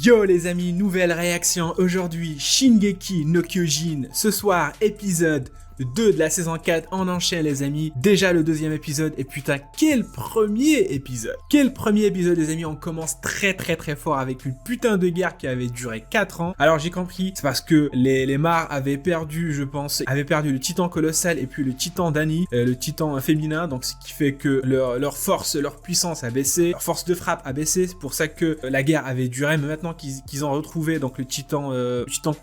Yo les amis, nouvelle réaction aujourd'hui, Shingeki no Kyojin, ce soir épisode 2 de la saison 4, on enchaîne les amis, déjà le deuxième épisode, et putain quel premier épisode. Quel premier épisode les amis, on commence très fort avec une putain de guerre qui avait duré 4 ans. Alors j'ai compris, c'est parce que les Mars avaient perdu, je pense, avaient perdu le titan colossal et puis le titan Dani, le titan féminin, donc ce qui fait que leur force, leur puissance a baissé, leur force de frappe a baissé, c'est pour ça que la guerre avait duré, mais maintenant qu'ils ont retrouvé donc le titan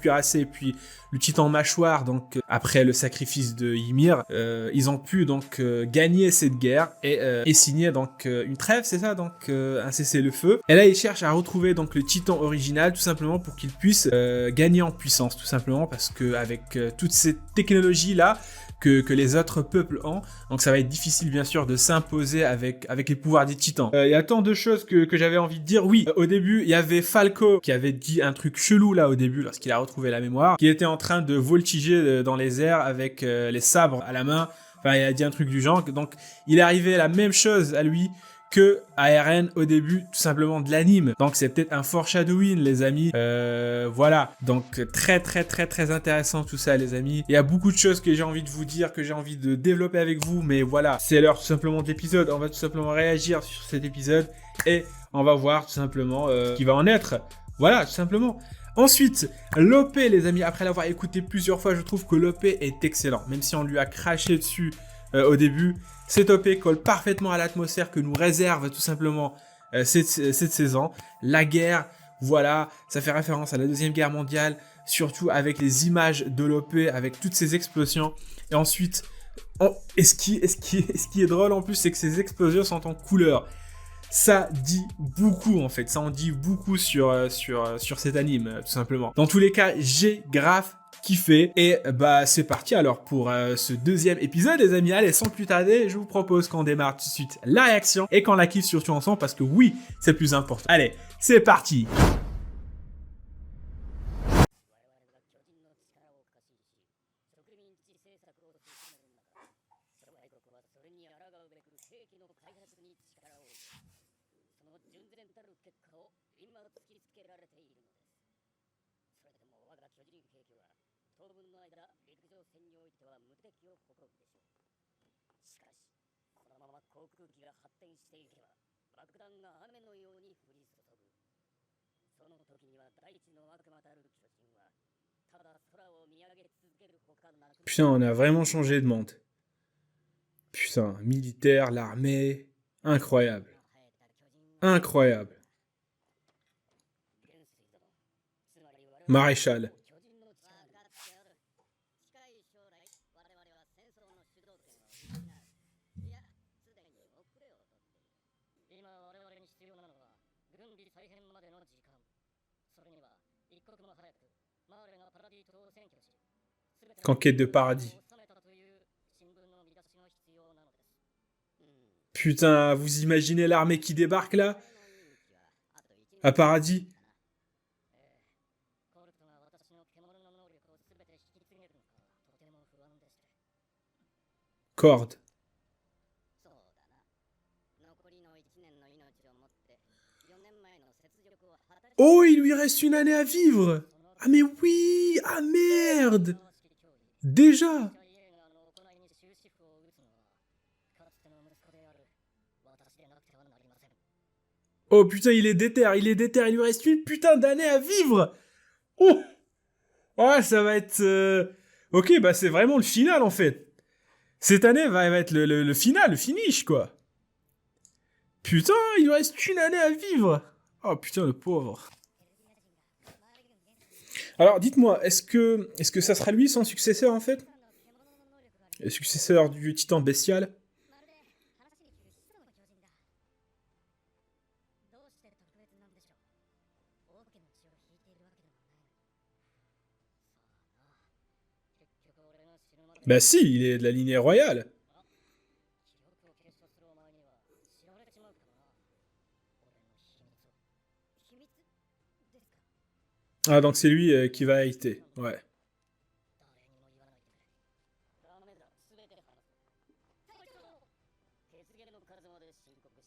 cuirassé et puis le titan mâchoire, donc après le sacrifice de Ymir, ils ont pu donc gagner cette guerre et signer donc une trêve, c'est ça, donc un cessez-le-feu. Et là ils cherchent à retrouver donc le titan original, tout simplement pour qu'ils puissent gagner en puissance, tout simplement parce que avec toutes ces technologies là que les autres peuples ont, donc ça va être difficile bien sûr de s'imposer avec les pouvoirs des titans. Il y a tant de choses que j'avais envie de dire. Oui, au début il y avait Falco qui avait dit un truc chelou là au début lorsqu'il a retrouvé la mémoire, qui était en train de voltiger dans les airs avec les sabres à la main. Enfin il a dit un truc du genre, donc il est arrivé la même chose à lui que à Eren au début tout simplement de l'anime. Donc c'est peut-être un foreshadowing les amis. Voilà, donc très intéressant tout ça les amis. Il y a beaucoup de choses que j'ai envie de vous dire, que j'ai envie de développer avec vous, mais voilà, c'est l'heure tout simplement de l'épisode. On va tout simplement réagir sur cet épisode et on va voir tout simplement ce qui va en être. Voilà, tout simplement. Ensuite, l'OP les amis, après l'avoir écouté plusieurs fois, je trouve que l'OP est excellent. Même si on lui a craché dessus au début, cet OP colle parfaitement à l'atmosphère que nous réserve tout simplement cette saison. La guerre, voilà, ça fait référence à la Deuxième Guerre mondiale, surtout avec les images de l'OP, avec toutes ces explosions. Et ensuite, et ce qui est drôle en plus, c'est que ces explosions sont en couleur. Ça dit beaucoup en fait, ça en dit beaucoup sur cet anime tout simplement. Dans tous les cas, j'ai grave kiffé et bah c'est parti alors pour ce deuxième épisode les amis. Allez, sans plus tarder, je vous propose qu'on démarre tout de suite la réaction et qu'on la kiffe surtout ensemble parce que oui, c'est le plus important. Allez, c'est parti. Putain, on a vraiment changé de monde. Putain, militaire, l'armée, incroyable. Incroyable. Maréchal. Conquête de paradis. Putain, vous imaginez l'armée qui débarque là? À paradis? Corde. Oh, il lui reste une année à vivre! Ah mais oui! Ah merde! Déjà! Oh putain, il est déter, il lui reste une putain d'année à vivre! Oh! Ouais, ça va être... Ok, bah c'est vraiment le final en fait. Cette année va être le final, le finish quoi. Putain, il lui reste une année à vivre! Oh putain, le pauvre. Alors dites-moi, est-ce que ça sera lui son successeur en fait? Le successeur du titan bestial? Bah si, il est de la lignée royale. Ah, donc c'est lui qui va hériter. Ouais.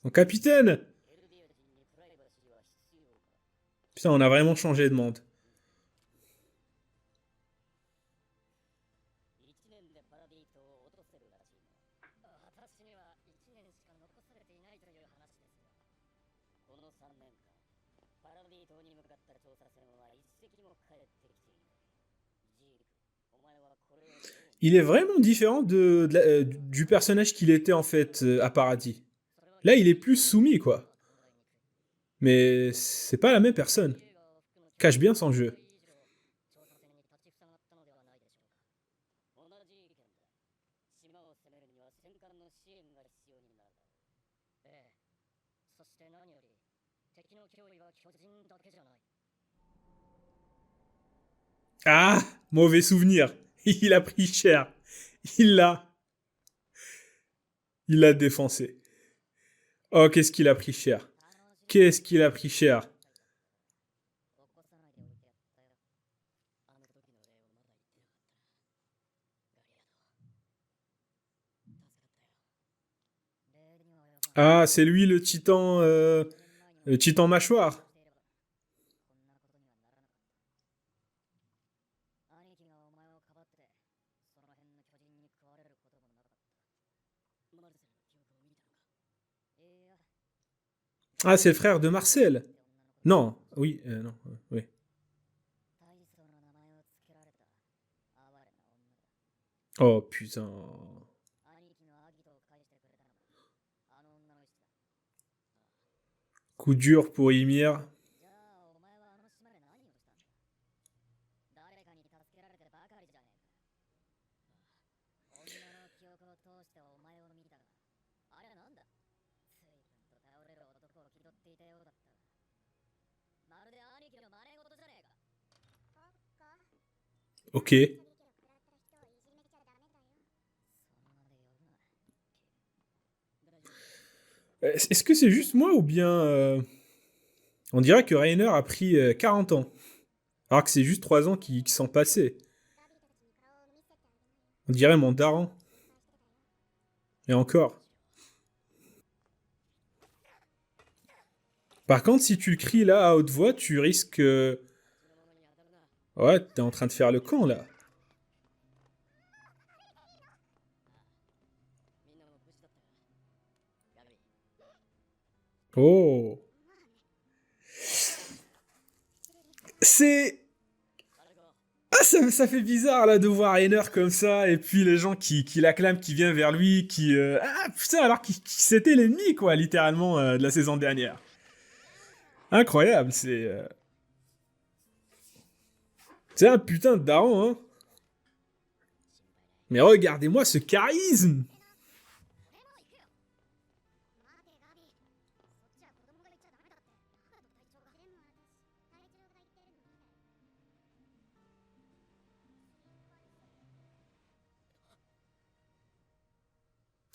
Mon capitaine! Putain, on a vraiment changé de monde. 1年でパラディ島を落とせるらしいの。私には1年しか残されていないという話ですよ。この3年間、パラディ島に向かった調査船は一隻も帰ってきていない。ジーク、お前はこれをどう見る？ Il est vraiment différent du personnage qu'il était en fait à Paradis. それは Là, il est plus soumis, quoi. Mais c'est pas la même personne. 映画を含む Cache bien son jeu. 以上、調査船に立ちふさがったのではないでしょうか。同じ意見だ。島を攻めるには戦艦の支援が必要になるだろう。ええ。そして何より、敵の脅威は巨人だけじゃない。 Ah, mauvais souvenir. Il a pris cher. Il l'a. Il l'a défoncé. Oh, qu'est-ce qu'il a pris cher. Qu'est-ce qu'il a pris cher. 起こさないでおいてやったよ。あの時の礼をまだ言ってなかった。ガリアド。助かったよ。礼には及ばん。 Ah, c'est lui le titan, 1年前に le titan mâchoire. していれば、こんなことにはならなかった。兄貴がお前をかばって、その辺の巨人に食われることもなかった。マルセルの記憶を見たのか？いや、 Ah, c'est le frère de Marcel. Non, oui, non, oui. 大層な名前をつけられた哀れな女だ。 Oh putain. 兄貴のアギトを返してくれたのもあの女の意志だ。 Coup dur pour Ymir. じゃあお前はあの島で何をしたんだ？誰かに助けられてばかりじゃねえか。女の記憶を通してお前を見たが、あれはなんだ？随分と頼れる男を気取っていたようだった。まるで兄貴の真似事じゃねえか。 Ok. そんなで呼ぶな。大丈夫。 Est-ce que c'est juste moi ou bien... On dirait que Rainer a pris 40 ans. Alors que c'est juste 3 ans qui sont passés. On dirait mon daron. Et encore. Par contre, si tu le cries là à haute voix, tu risques... Ouais, t'es en train de faire le camp là. みんなも無事だったよ。ガルビー。 Oh. C'est... アルゴ、 Ah, ça fait bizarre là de voir Rainer comme ça, et puis les gens qui l'acclament, qui viennent vers lui, qui... Ah putain, alors qu'il c'était l'ennemi quoi, littéralement, de la saison dernière. Incroyable, c'est... C'est un putain de daron, hein. Mais regardez-moi ce charisme.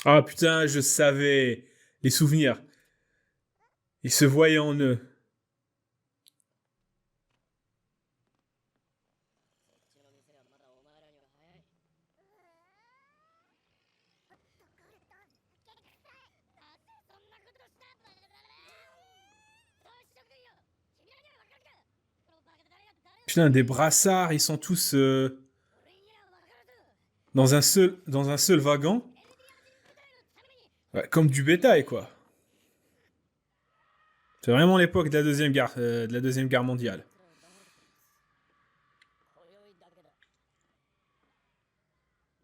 あ、putain, je savais. Les souvenirs. Ils se voyaient en eux. そっちの店はまだお前らには早い。そんなことしたバカだな。そうしとくよ。君らにはわかるか。このバカだ誰が誰を Putain, des brassards, ils sont tous 俺にはわかるぞ。 dans un seul wagon. Ouais, comme du bétail, quoi. C'est vraiment l'époque de la deuxième guerre mondiale. 今宵だけだ。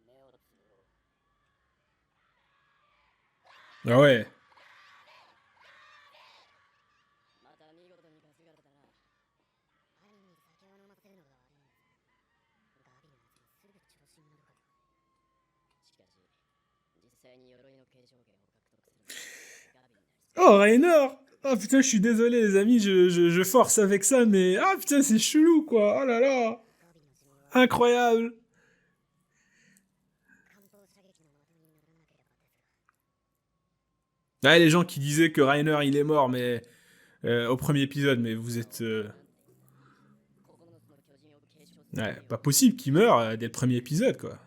目をつぶろう。 Ah ouais. また見事に担がれたな。兄に酒を飲ませるのが悪いんだ。ガビのやつにすぐ調子に乗るかと。しかし、実際に鎧の継承権を獲得するのはガビになりそう。 Oh, Rainer. Ah putain, je suis désolé, les amis, je force avec ça, mais... Ah putain, c'est chelou, quoi. Oh là là. ガビの寿命は Incroyable. 艦砲射撃の的にならなければですが。 Ouais, les gens qui disaient que Rainer, il est mort, mais... au premier épisode, mais vous êtes... 9つの巨人を継承する Ouais, pas possible qu'il meure dès le premier épisode, quoi.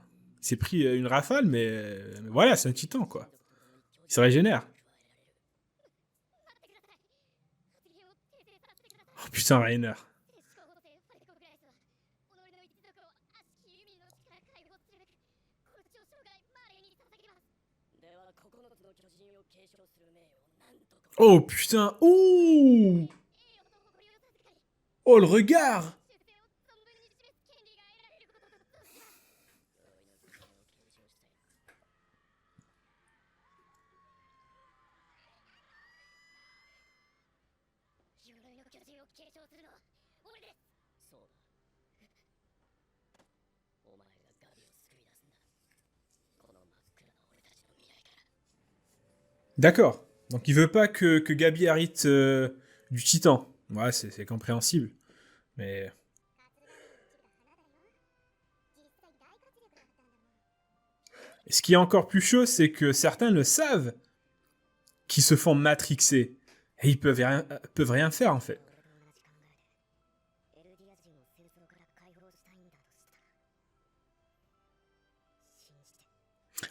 Il s'est pris une rafale, mais voilà, c'est un titan, quoi. Il se régénère. Oh putain, Rainer. では9つの巨人を継承する命を何とか Oh putain. Ouh. Oh le regard. D'accord. Donc il veut pas que Gabi hérite du titan. Ouais, c'est compréhensible. Mais... Ce qui est encore plus chaud, c'est que certains le savent, qui se font matrixer. Et ils peuvent rien faire, en fait.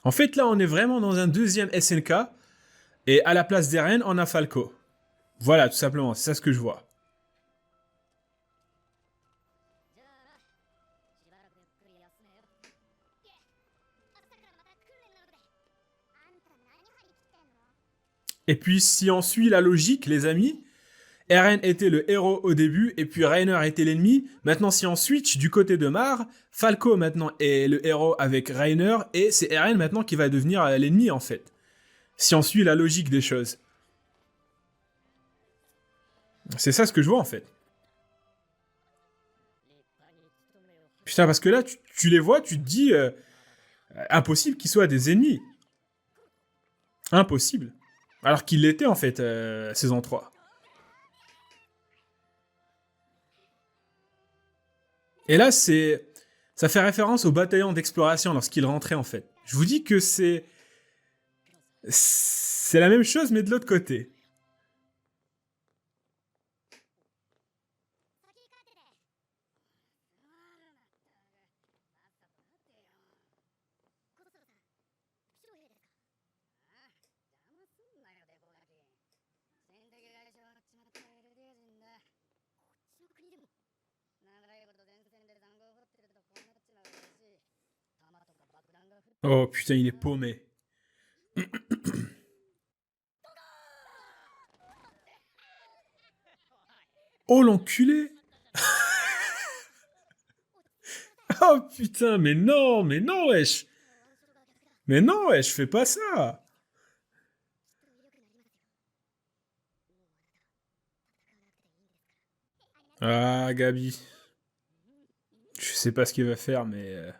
En fait, là, on est vraiment dans un deuxième SNK. Et à la place d'Eren, on a Falco. Voilà, tout simplement. C'est ça ce que je vois. Et puis, si on suit la logique, les amis, Eren était le héros au début, et puis Reiner était l'ennemi. Maintenant, si on switch du côté de Mar, Falco maintenant est le héros avec Reiner, et c'est Eren maintenant qui va devenir l'ennemi, en fait. Si on suit la logique des choses. C'est ça ce que je vois, en fait. Putain, parce que là, tu les vois, tu te dis... impossible qu'ils soient des ennemis. Impossible. Alors qu'il l'était, en fait, saison 3. Et là, ça fait référence au bataillon d'exploration lorsqu'il rentrait, en fait. Je vous dis que c'est la même chose, mais de l'autre côté. Oh putain, il est paumé. Oh l'enculé. Oh putain, mais non, wesh. Mais non, wesh, fais pas ça. Ah, Gabi. Je sais pas ce qu'il va faire, mais...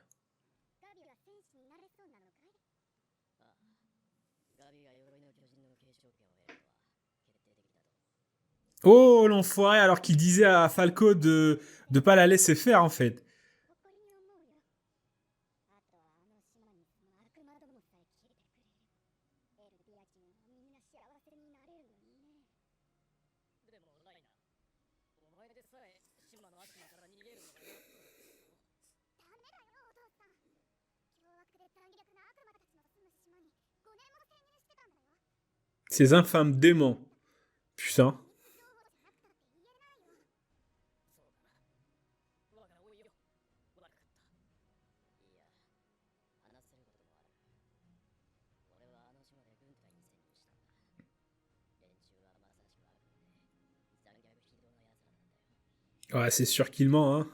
Oh, l'enfoiré, alors qu'il disait à Falco de pas la laisser faire, en fait. Ces infâmes démons. Putain. Ouais, c'est sûr qu'il ment, hein.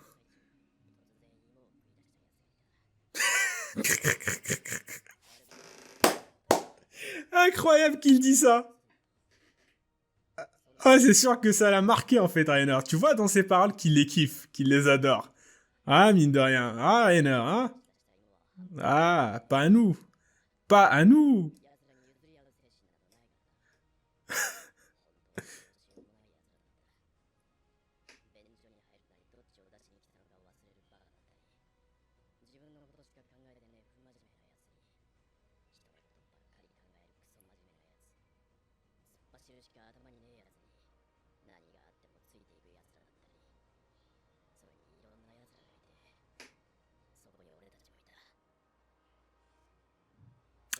Incroyable qu'il dit ça. Ah, c'est sûr que ça l'a marqué, en fait, Rainer. Tu vois dans ses paroles qu'il les kiffe, qu'il les adore. Ah, mine de rien. Ah, Rainer, hein. Ah, pas à nous. Pas à nous.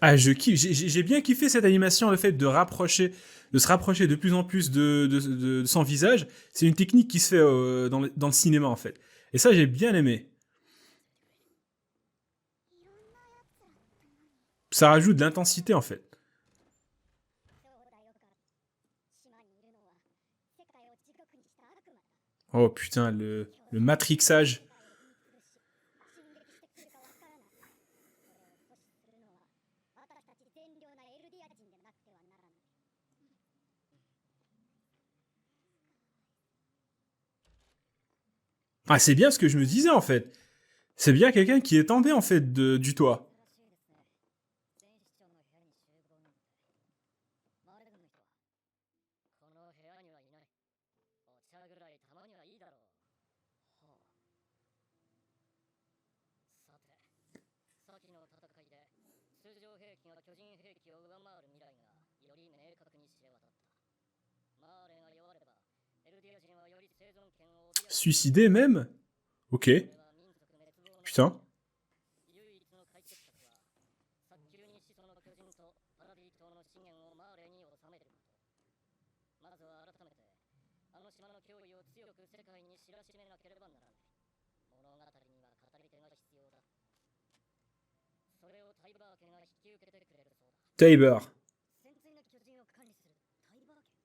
Ah, je kiffe. J'ai bien kiffé cette animation, le fait de se rapprocher de plus en plus de son visage. C'est une technique qui se fait dans le cinéma, en fait. Et ça, j'ai bien aimé. Ça rajoute de l'intensité, en fait. 兄弟よか島にいるのは世界を地獄にした悪魔だ Oh putain, le matrixage. 進撃してくるかわからないそれを阻止するのは私たち善良なエルディア人でなくてはならない Ah, c'est bien ce que je me disais, en fait. C'est bien quelqu'un qui est tombé, en fait, du toit. らしいですね前市長の部屋に集合のみでマーレ軍の人はこの部屋にはいないお茶ぐらいたまにはいいだろうはあさて先の戦いで通常兵器が巨人兵器を上回る未来がより明確に知れ渡ったマーレが弱ればエルディア人はより生存権を脅かす Suicidé, même? Ok. これは民族滅亡の Putain. 唯一の解決策は早急に始祖の巨人とパラディ島の資源をマーレに収めることまずは改めてあの島の脅威を強く世界に知らしめなければならない物語には語り手が必要だそれをタイバー家が引き受けてくれるそうだ Tiber. 潜水なき巨人を管理するタイバー家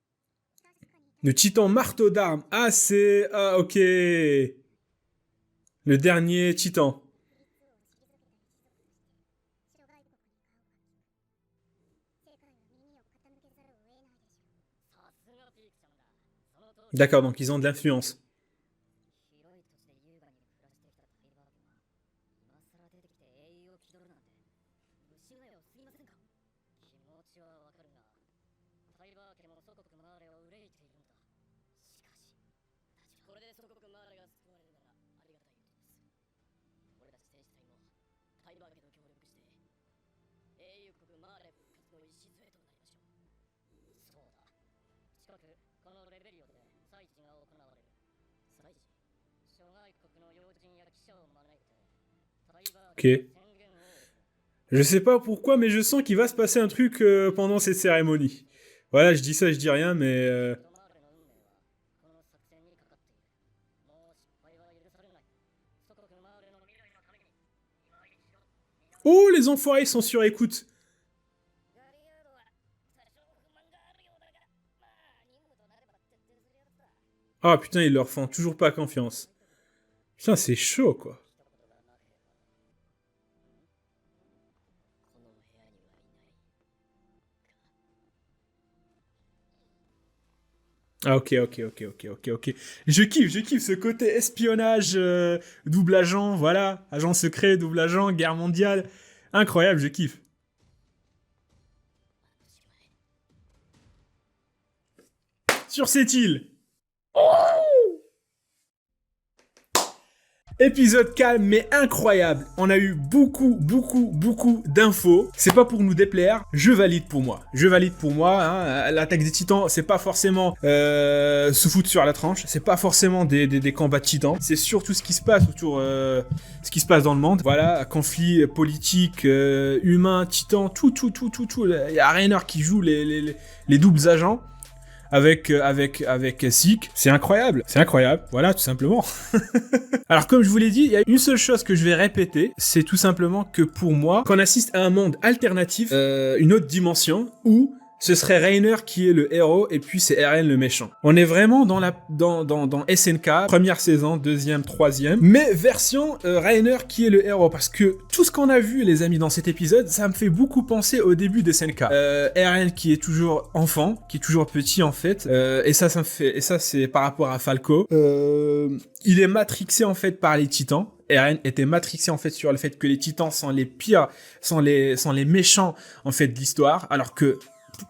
確かに Le titan marteau d'armes. Ah, c'est... Ah, ok. Le dernier titan. 諸外国に顔が利く世界は耳を傾けざるを得ないでしょうさすがピークちゃんだその通り D'accord, donc ils ont de l'influence. 広い土地で優雅に暮らしてきたタイバー家が今さら出てきて英雄を気取るなんて虫のよすぎませんか気持ちはわかるがタイバー家も祖国マーレを憂いているんだしかしこれで祖国マーレが救われるならありがたいことです俺たち戦士隊もタイバー家と協力して英雄国マーレ復活の礎となりましょうそうだ近くこのレベリオで祭事が行われる祭事諸外国の要人や記者を招いてタイバー Ok. 家の宣言を Je sais pas pourquoi, mais je sens qu'il va se passer un truc pendant cette cérémonie. Voilà, je dis ça, je dis rien, mais... マーレの運命はこの作戦にかかっているもう失敗は許されない祖国マーレの未来のために今一度 Oh, les enfoirés sont sur écoute. ガリアードは多少不満があるようだがまあ任務となれば徹底するやつだ Ah putain, ils leur font toujours pas confiance. Putain, c'est chaud, quoi. この部屋にはいない Ah ok. Je kiffe ce côté espionnage, double agent, voilà. Agent secret, double agent, guerre mondiale. Incroyable, je kiffe. Sur cette île. Épisode calme mais incroyable. On a eu beaucoup d'infos. C'est pas pour nous déplaire. Je valide pour moi. Hein. L'attaque des titans, c'est pas forcément se foutre sur la tranche. C'est pas forcément des combats de titans. C'est surtout ce qui se passe autour, ce qui se passe dans le monde. Voilà, conflit politique, humain, titan, tout. Il y a Rainer qui joue les doubles agents. Avec Zeke, c'est incroyable, voilà, tout simplement. Alors comme je vous l'ai dit, il y a une seule chose que je vais répéter, c'est tout simplement que pour moi, qu'on assiste à un monde alternatif, une autre dimension, où ce serait Rainer qui est le héros et puis c'est Eren le méchant. On est vraiment dans SNK, première saison, deuxième, troisième, mais version Rainer qui est le héros, parce que tout ce qu'on a vu les amis dans cet épisode, ça me fait beaucoup penser au début de SNK. Eren qui est toujours enfant, qui est toujours petit en fait, et ça c'est par rapport à Falco. Il est matrixé en fait par les titans. Eren était matrixé en fait sur le fait que les titans sont les pires, sont les méchants en fait de l'histoire, alors que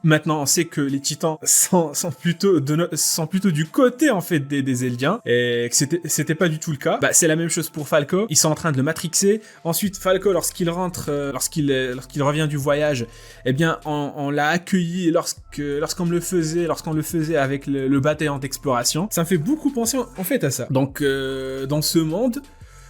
maintenant, on sait que les titans sont plutôt du côté en fait des Eldiens et que c'était pas du tout le cas. Bah, c'est la même chose pour Falco. Ils sont en train de le matrixer. Ensuite, Falco, lorsqu'il rentre, lorsqu'il revient du voyage, eh bien, on l'a accueilli lorsqu'on le faisait avec le bataillon d'exploration. Ça me fait beaucoup penser en fait à ça. Donc, dans ce monde,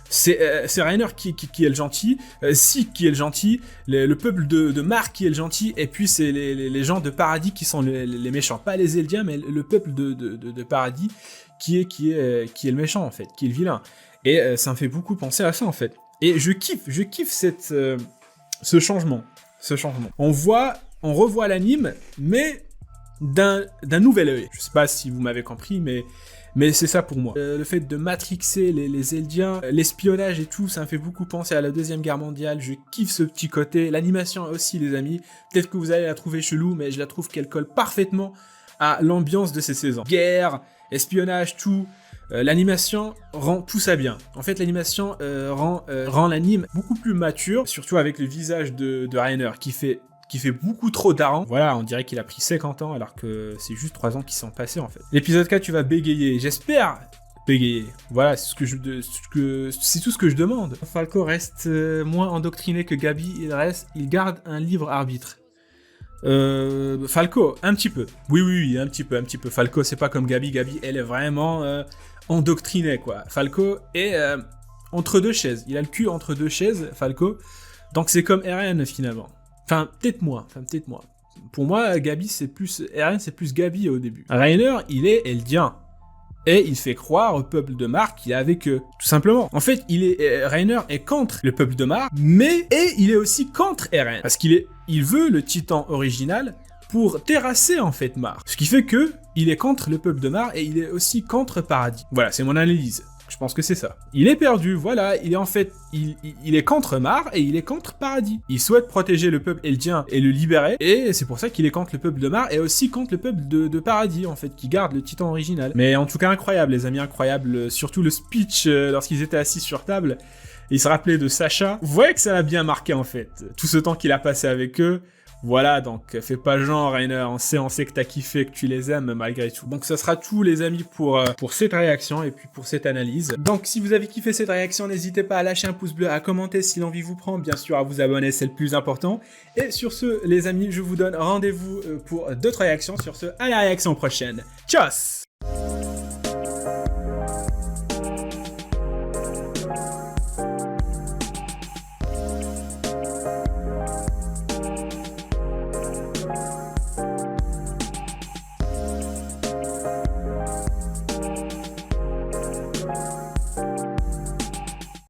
c'est Rainer qui est le gentil, Sieg qui est le gentil, le peuple de Mark qui est le gentil, et puis c'est les gens de Paradis qui sont les méchants. Pas les Eldiens, mais le peuple de Paradis qui est le méchant, en fait, qui est le vilain. Et ça me fait beaucoup penser à ça, en fait. Et je kiffe ce changement. On revoit l'anime, mais d'un nouvel œil. Je sais pas si vous m'avez compris, mais c'est ça pour moi. Le fait de matrixer les Eldiens, l'espionnage et tout, ça me fait beaucoup penser à la Deuxième Guerre mondiale. Je kiffe ce petit côté. L'animation aussi, les amis. Peut-être que vous allez la trouver chelou, mais je la trouve qu'elle colle parfaitement à l'ambiance de ces saisons. Guerre, espionnage, tout. L'animation rend tout ça bien. En fait, l'animation rend l'anime beaucoup plus mature, surtout avec le visage de Rainer qui fait beaucoup trop daran. Voilà, on dirait qu'il a pris 50 ans alors que c'est juste 3 ans qui sont passés en fait. L'épisode 4, tu vas bégayer. J'espère bégayer. Voilà, c'est tout ce que je demande. Falco reste moins endoctriné que Gabi. Il garde un libre arbitre. Falco, un petit peu. Oui, un petit peu. Falco, c'est pas comme Gabi. Gabi, elle est vraiment endoctrinée, quoi. Falco est entre deux chaises. Il a le cul entre deux chaises, Falco. Donc c'est comme Eren, finalement. Enfin, peut-être moi. Pour moi, Gabi, Eren, c'est plus Gabi au début. Rainer, il est Eldien. Et il fait croire au peuple de Mark qu'il est avec eux, tout simplement. En fait, Rainer est contre le peuple de Mark, et il est aussi contre Eren. Parce qu'il veut le titan original pour terrasser, en fait, Mark. Ce qui fait que il est contre le peuple de Mark et il est aussi contre Paradis. Voilà, c'est mon analyse. Je pense que c'est ça. Il est perdu, voilà, il est contre Mar et il est contre Paradis. Il souhaite protéger le peuple Eldien et le libérer, et c'est pour ça qu'il est contre le peuple de Mar et aussi contre le peuple de Paradis, en fait, qui garde le titan original. Mais en tout cas, incroyable, les amis, incroyable. Surtout le speech lorsqu'ils étaient assis sur table, il se rappelait de Sacha. Vous voyez que ça l'a bien marqué, en fait. Tout ce temps qu'il a passé avec eux. Voilà, donc fais pas genre, Rainer, on sait que t'as kiffé, que tu les aimes malgré tout. Donc ça sera tout, les amis, pour cette réaction et puis pour cette analyse. Donc si vous avez kiffé cette réaction, n'hésitez pas à lâcher un pouce bleu, à commenter si l'envie vous prend, bien sûr à vous abonner, c'est le plus important. Et sur ce, les amis, je vous donne rendez-vous pour d'autres réactions. Sur ce, à la réaction prochaine. Tchuss!